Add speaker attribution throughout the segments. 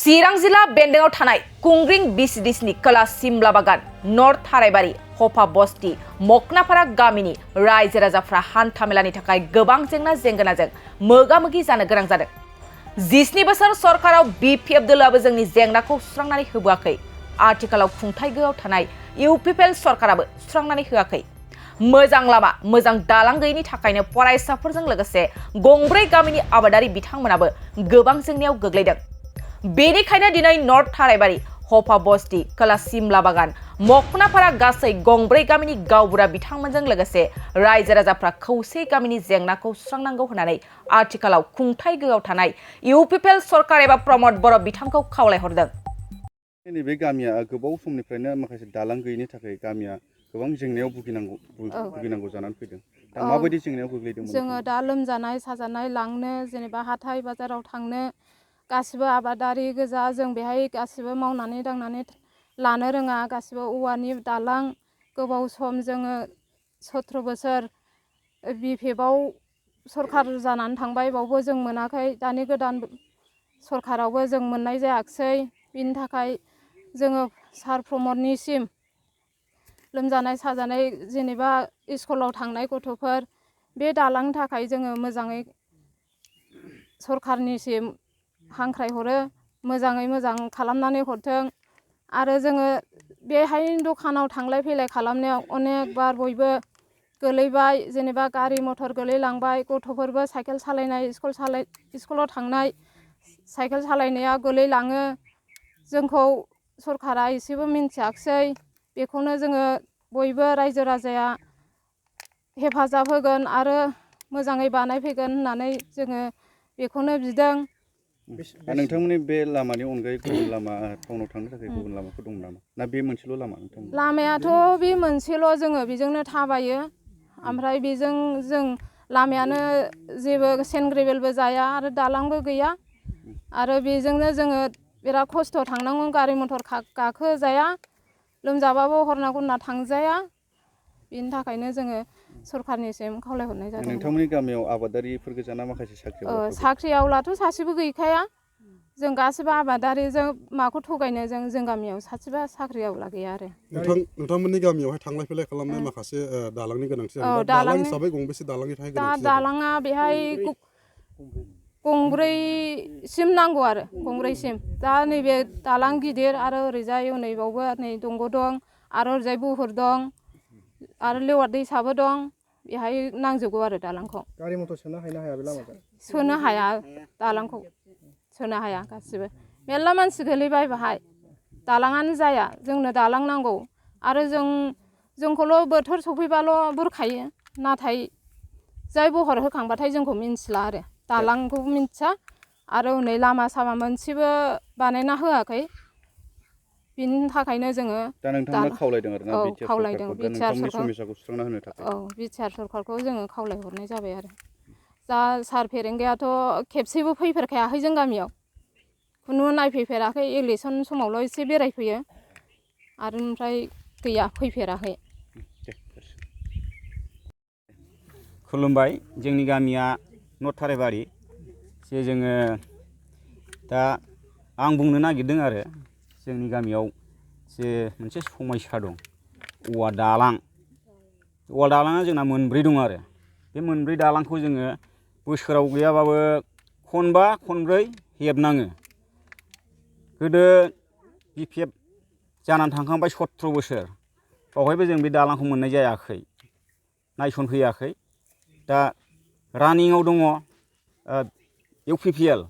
Speaker 1: चिरां जिल्ला बेन्दोंआव थानाय कुंग्रिं बिसिडिसनि खोला सिमला बागान नर्थ थारायबारि हफा बस्ति मकनापारा गामिनि रायजो राजाफ्रा हान्थामेलानि थाखाय गोबां जेंना जेंगोनाजों मोगा मोगि जानो गोनां जादों। 17 बोसोर सरकाराव बिपिएफ दोलोआबो जोंनि जेंनाखौ सुस्रांनानै होबोआखै। आथिखालाव खुंथाय गोहोआव थानाय इउपिपिएल सरकाराबो सुस्रांनानै होआखै। मोजां लामा मोजां दालां गैयिनि थाखायनो फरायसाफोरजों लोगोसे गंब्रै गामिनि आबादारि बिथांमोनाबो गोबां जेंनायाव गोग्लैदों। बेनिखायनो दिनै नर्थ थारायबारि हफा बस्ति खोला सिमला बागान मकनापारा गासै गंब्रै गामिनि गावबुरा बिथांमोनजों लोगोसे रायजो राजाफ्रा खौसे गामिनि जेंनाखौ सुस्रांनांगौ होननानै आथिखालाव खुंथाय गोहोआव थानाय इउपिपिएल सरकार एबा प्रमद बर' बिथांखौ खावलायहरदों।
Speaker 2: नैबे गामिया गोबाव समनिफ्रायनो माखासे दालां गैयिनि थाखाय गामिया गोबां जेंनायाव भुगिनांगौ जानानै फैदों। दा माबायदि जेंनायाव गोग्लैदोंमोन?
Speaker 3: जोङो दा लोमजानाय साजानाय लांनो जेनेबा हाथाय बाजाराव थांनो गासिबो आबादारि गोजा, जों बेहाय गासिबो मावनानै दांनानै लानो रोङा। गासिबो औवानि दालां गोबाव सम जोङो 17 बोसोर बिपिएफआव सरकार जानानै थांबाय, बावबो जों मोनाखै। दानि गोदान सरकारावबो जों मोननाय जायाखिसै। बिनि थाखाय जोङो सार प्रमदनिसिम लोमजानाय साजानाय जेनेबा स्कुलाव थांनाय गथ'फोर बे दालांनि थाखाय जोङो मोजाङै सरकारनिसिम हांख्रायहरो, मोजाङै मोजां खालामनानै हरथों। आरो जोङो बेहाय दखानाव थांलाय फैलाय खालामनायाव अनेक बार बयबो गोलैबाय, जेनेबा गारि मथर गोलैलांबाय, गथ'फोरबो साइकेल सालायनाय स्कुलाव थांनाय साइकेल सालायनाया गोलैलाङो। जोंखौ सरकारा एसेबो मिन्थियाखिसै। बेखौनो जोङो बयबो रायजो राजाया हेफाजाब होगोन आरो मोजाङै बानायफैगोन होननानै जोङो बेखौनो बिदों।
Speaker 2: नोंथांमोननि बे लामानि अनगायै गुबुन लामा टाउनाव थांनो थाखाय गुबुन लामाफोर दं नामा? ना बे मोनसेल' लामा नोंथांमोन?
Speaker 3: लामायाथ' बे मोनसेल', जोङो बेजोंनो थाबायो। ओमफ्राय बेजों जों लामायानो जेबो सेन्ड ग्रेभेलबो जाया आरो दालांबो गैया। आरो बेजोंनो जोङो बिराद खस्थ' थांनांगौ, गारि मथर गाखोजाया, लोमजाबाबो हरना गुरना थांजाया। बेनि थाखायनो जोङो सरकारनिसिम खावलायहरनाय जादों।
Speaker 2: नोंथांमोननि गामियाव आबादारिफोर गोजाना माखासे
Speaker 3: साख्रि आवलाथ' सासेबो गैखाया। जों गासिबो आबादारिजों माखौ थगायनो, जों गामियाव सासेबो साख्रि आवला गैया आरो।
Speaker 4: नोंथांमोननि गामियावहाय थांलाय फैलाय खालामनाय माखासे दालांनि गोनांथि जायो। दालां हिसाबै गंबेसे दालांनि थाखाय गोनांथि जादों?
Speaker 3: दालाङा बेहाय गंब्रैसिम नांगौ आरो गंब्रैसिम। दा नैबे दालां गिदिर आरो ओरैजाय हनैबावबो नै दंग' दं आरो ओरैजाय बुहुर दं आरो लेवार दैसाबो दं। बेहाय नांजोबगौ आरो दालांखौ।
Speaker 5: गारि मथर सोनो हायो ना हाया बे लामाजों?
Speaker 3: सोनो हाया, दालांखौ सोनो हाया। गासिबो मेरला मानसि गोलैबाय बाहाय, दालाङानो जाया। जोंनो दालां नांगौ आरो जोंखौल' बोथोर सफैबाल' बुरखायो, नाथाय जाय बहर होखांबाथाय जोंखौ मिन्थिला आरो दालांखौ मिन्थिया। आरो हनै लामा सामा मोनसेबो बानायना होआखै। बिनि थाखायनो जोङो
Speaker 2: दा नोंथांमोना खावलायदों आरो ना
Speaker 3: खावलायदों
Speaker 2: बिटिआर सरकारखौ सुस्रांना होनो थाखाय?
Speaker 3: औ, बिटिआर सरकारखौ जोङो खावलायहरनाय जाबाय आरो। दा सार फेरेंगायाथ' खेबसेबो फैफेरखायाखै जों गामियाव, खुनु नायफैफेराखै। इलेक्सन समावल' एसे बेरायफैयो आरो ओमफ्राय गैया, फैफेराखै।
Speaker 6: खुलुमबाय। जोंनि गामिया नर्थ थारायबारि। जोङो दा आं बुंनो नागिरदों आरो जोंनि गामियाव मोनसे समस्या दं, औवा दालां। औवा दालाङा जोंना मोनब्रै दं आरो बे मोनब्रै दालांखौ जोङो बोसोराव गैयाबाबो खनबा खनब्रै हेबनाङो। गोदो बिपिएफ जानानै थांखांबाय 17 बोसोर, बावहायबो जों बे दालांखौ मोननाय जायाखै, नायसनफैयाखै। दा रानिंआव दङ इउपिपिएल।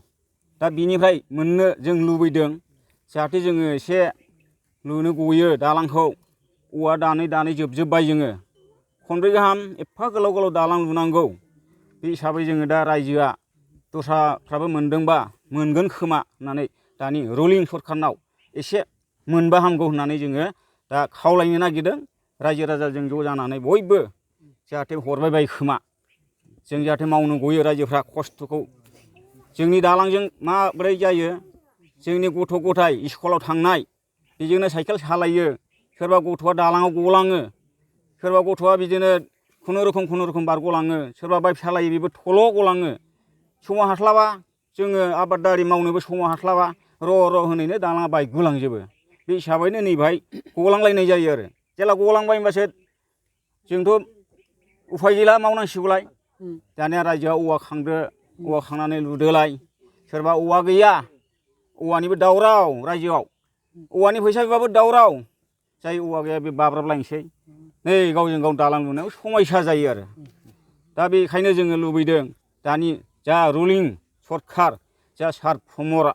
Speaker 6: दा बिनिफ्राय मोननो जों लुबैदों, जाहाथे जोङो एसे लुनो गयो दालांखौ। औवा दानै दानै जोबजोब्बाय जोङो। खनब्रै गाहाम एफा गोलाव गोलाव दालां लुनांगौ। बे हिसाबै जोङो दा रायजोआ दस्राफ्राबो मोनदोंबा मोनगोन खोमा होननानै दानि रुलिं सरकारनाव एसे मोनबा हामगौ होननानै जोङो दा खावलायनो नागिरदों। रायजो राजाजों ज' जानानै बयबो जाहाथे हरबाय बायो खोमा, जों जाहाथे मावनो गयो रायजोफ्रा खस्थ'खौ। जोंनि दालांजों माब्रै जायो, जोंनि गथ' गथाय स्कुलाव थांनाय बेजोंनो साइकेल सालायो। सोरबा गथ'आ दालाङाव गलाङो, सोरबा गथ'आ बिदिनो खुनुरुखुम बारग'लाङो, सोरबा बाइक सालायो बेबो थल' गलाङो। समाव हास्लाबा, जोङो आबादारि मावनोबो समाव हास्लाबा। र' होनैनो दालाङा बायगुलांजोबो बे हिसाबैनो नैबाहाय गलांलायनाय जायो आरो जेला गलांबाय होनबासो जोंथ' उफाय गैला मावनांसिगौलाय दानिया रायजोआ औवा खांदो औवा खांनानै लुदोलाय सोरबा औवा गैया औवानिबो दावराव रायजोआव औवानि फैसा बिबाबो दावराव जाय औवा गैया बे बाब्राबलायनोसै नै गावजों गाव दालां लुनायाव समयसा जायो आरो दा बेखायनो जोङो लुबैदों दानि जा रुलिं सरखार जा सार प्रमरा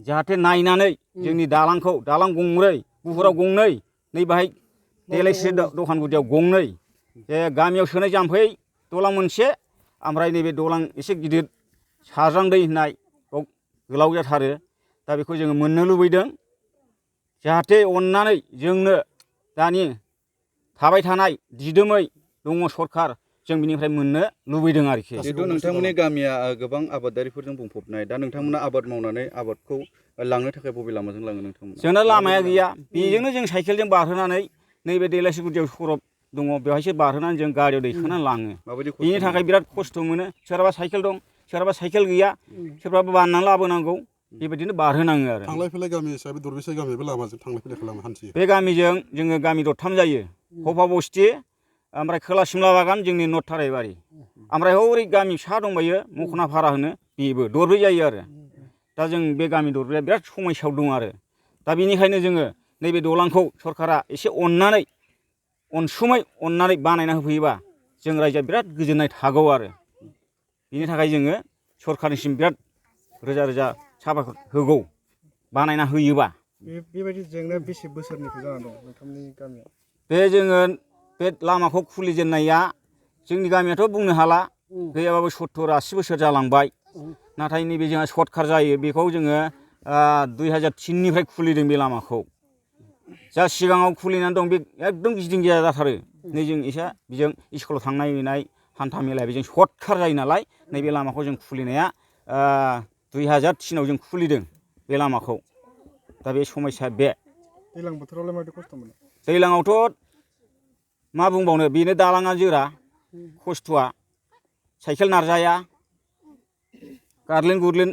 Speaker 6: जाहाथे नायनानै जोंनि दालांखौ दालां गंब्रै गुफुराव गंनै नै बाहाय देलायस्रि दखान गुदियाव गंनै जे गामियाव सोनाय जाम्फै दलां मोनसे ओमफ्राय नैबे दलां एसे गिदिर साज्रां दै होननाय बाव गोलाव जाथारो दा बेखौ जोङो मोननो लुबैदों जाहाथे अननानै जोंनो दानि थाबाय थानाय दिदोमै दङ सरखार जों बिनिफ्राय मोननो लुबैदों आरोखि
Speaker 2: जिहेतु नोंथांमोननि गामिया गोबां आबादारिफोरजों बुंफबनाय दा नोंथांमोना आबाद मावनानै आबादखौ लांनो थाखाय बबे लामाजों लाङो नोंथांमोना
Speaker 6: जोंना लामाया गैया बेजोंनो जों साइकेलजों बारहोनानै नैबे देलायस्रि गुदियाव सरब दङ बेवहायसो बारहोनानै जों गारियाव दैखांनानै लाङो बेनि थाखाय बिराद खस्थ' मोनो सोरहाबा साइकेल दं सोरहाबा साइकेल गैया सोरबाबा बाननानै लाबोनांगौ बेबायदिनो बारहोनाङो आरो
Speaker 4: थांलाय फैलाय गामि हिसाबै दरबेसे गामिबो लामाजों थांलाय फैलाय खालामो हान्थियो
Speaker 6: बे गामिजों जोङो गामि दरथाम जायो हफा बस्ति ओमफ्राय खोला सिमला बागान जोंनि नर्थ थाराइबारि ओमफ्राय हरै गामि फिसा दंबायो मखनाफारा होनो बेबो दरब्रै जायो आरो दा जों बे गामि दरब्रैया बिराद समयसायाव दं आरो दा बेनिखायनो जोङो नैबे दलांखौ सरकारा एसे अननानै अनसुमै अननानै बानायना होफैयोबा जों रायजोआ बिराद गोजोननाय थागौ आरो बिनि थाखाय जोङो सरकारनिसिम बिराद रोजा रोजा साबायखर होगौ बानायना होयोबा
Speaker 5: बेबायदि जेंनाया बेसे बोसोरनिफ्राय जाना दं नोंथांनि गामियाव
Speaker 6: बे जोङो बे लामाखौ खुलिजेननाया जोंनि गामियाथ' बुंनो हाला गैयाबाबो 70-80 बोसोर जालांबाय नाथाय नैबे जोंहा सर्टकाट जायो बेखौ जोङो 2003निफ्राय खुलिदों बे लामाखौ जा सिगाङाव खुलिनानै दं बे एकदम गिदिं गिया जाथारो नै जों एसे बेजों स्कुलाव थांनाय फैनाय हान्था मेलाया बेजों सर्टकाट जायो नालाय नैबे लामाखौ जों खुलिनाया 2003आव जों खुलिदों बे लामाखौ दा बे समयसा बे
Speaker 5: दैज्लां बोथोरावलाय माबायदि खस्थ' मोनो
Speaker 6: दैज्लाङावथ' मा बुंबावनो बेनो दालाङा जोरा खस्थ'आ साइकेल नारजाया गारलिन गुरलिन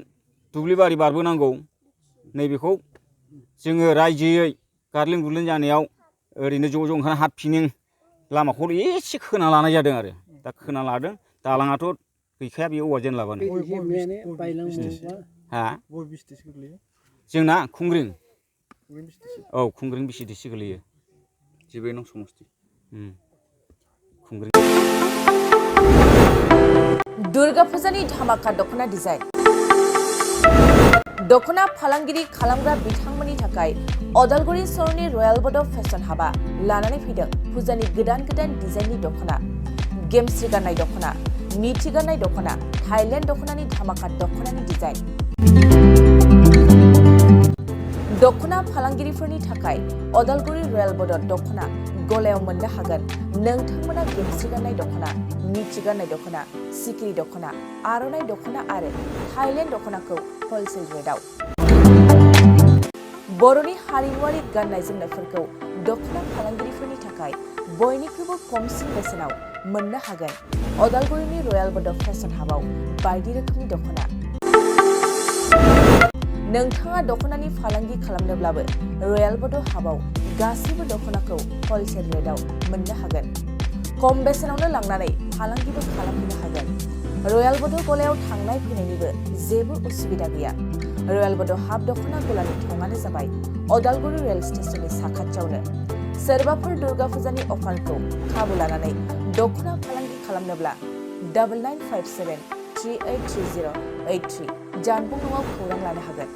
Speaker 6: दुब्लि बारि बारबोनांगौ नैबेखौ जोङो रायजोयै गारलिन गुरलिन जानायाव ओरैनो ज' ओंखारना हातफिनिं लामाखौ एसे खोना लानाय जादों आरो दा खोना लादों दालाङाथ' गैखाया बे औवा जेनलाबानो हा जोंना खुंग्रिं औ खुंग्रिं बिसिडिसि गोलैयो
Speaker 2: 12 नं समस्ति
Speaker 6: खुंग्रिं
Speaker 1: दुर्गा फुजानि धामाका दखना डिजाइन दखना फालांगिरि खालामग्रा बिथांमोननि थाखाय अदालगुरि सहरनि रयेल बड' फेशन हाबा लानानै फैदों फुजानि गोदान डिजाइननि दखना गेमस्रि गाननाय दखना मिथि गाननाय दखना थाइलेण्ड दखनानि धामाका दखनानि डिजाइन दखना फालांगिरिफोरनि थाखाय अदालगुरि रयेल बड' दखना गलायाव मोननो हागोन नोंथांमोना गेमस्रि गाननाय दखना मिथि गाननाय दखना सिखिरि दखना आर'नाइ दखना आरो थाइलेण्ड दखनाखौ हलसेल रेटआव बर'नि हारिमुआरि गाननाय जोमनायफोरखौ दखना फालांगिरिफोरनि थाखाय बयनिख्रुइबो खमसिन बेसेनाव मोननो हागोन अदालगुरिनि रयेल बड' फेशन हाबाव बायदि रोखोमनि दखना नोंथाङा दखनानि फालांगि खालामनोब्लाबो रयेल बड' हाबाव गासैबो दखनाखौ हलसेल रेटआव मोननो हागोन खम बेसेनावनो लांनानै फालांगिबो खालामनो हागोन रयेल बड' गलायाव थांनाय फैनायनिबो जेबो उसुबिदा गैया रयेल बड' हाब दखना गलानि थंआनो जाबाय अदालगुरि रेल स्टेशननि साखाथियावनो सोरबाफोर दुर्गा फुजानि अफारखौ खाबु लानानै दखना फालांगि खालामनोब्ला 9957 383083 जानबुं नङाव खौरां लानो हागोन।